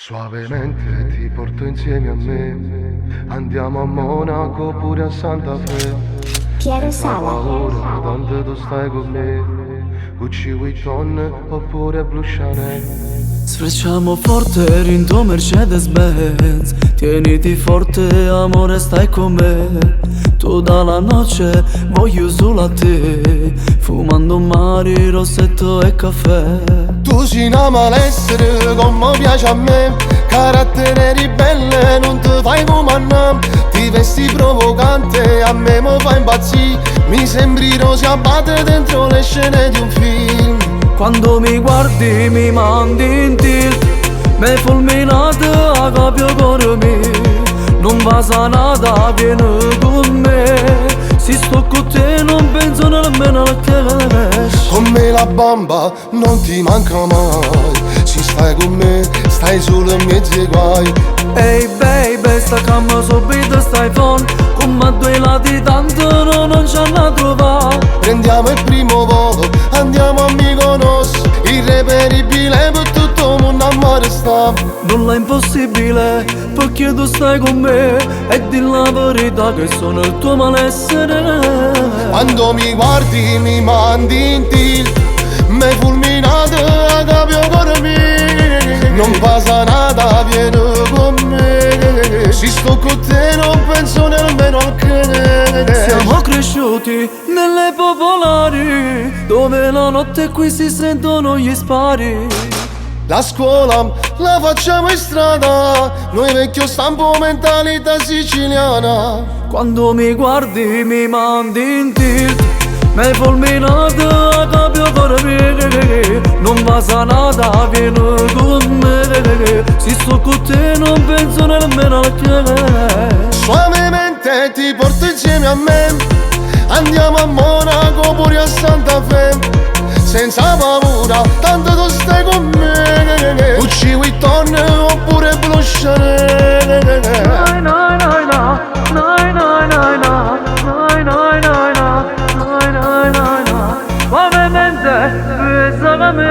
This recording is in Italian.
Suavemente ti porto insieme a me, andiamo a Monaco pure a Santa Fe. Piero Fa Sala. paura, tanto tu stai con me, Gucci Vuitton oppure Blue Chanel. Sfrecciamo forte, rindo Mercedes-Benz. Tieniti forte, amore, stai con me. Tutta la noche voglio solo a te, fumando mari, rossetto e caffè. Tu sei una malessere come piace a me, carattere ribelle, non ti fai comandare. Ti vesti provocante, a me mi fa impazzire. Mi sembri Rosia Abate dentro le scene di un film. Quando mi guardi mi mandi in tilt, m'hai fulminato a capio cuore mio. Non va sanata, vieni con me. Se sto con te non penso nemmeno al cash. Come la bamba non ti manca mai, se stai con me stai solo in mezzo ai guai. Ehi baby, sta camma subito stai phone, come due lati tanto non c'è da trovare. Prendiamo il primo volo, andiamo a Mykonos, irreperibile per tutto il mondo a mare sta. Nulla è impossibile perché tu stai con me, e di la verità che sono il tuo malessere. Quando mi guardi mi mandi in tilt, m'hai fulminato a capio cuore mio. Non passa nada, vieni con me, se sto con te non penso nemmeno al che. Siamo cresciuti nelle popolari, dove la notte qui si sentono gli spari. La scuola la facciamo in strada, noi vecchio stampo mentalità siciliana. Quando mi guardi mi mandi in tilt, m'hai fulminato a capio cuore mio. Non va sanata, vieni con me, se sto con te non penso nemmeno al che. Suavemente ti porto insieme a me, andiamo a Monaco pure a Santa Fe. Senza paura, tanto tu stai con me, Gucci Vuitton oppure Blue Chanel. Nai nai nai na, nai nai nai na, nai nai nai na, nai nai nai na. Suavemente, bésame.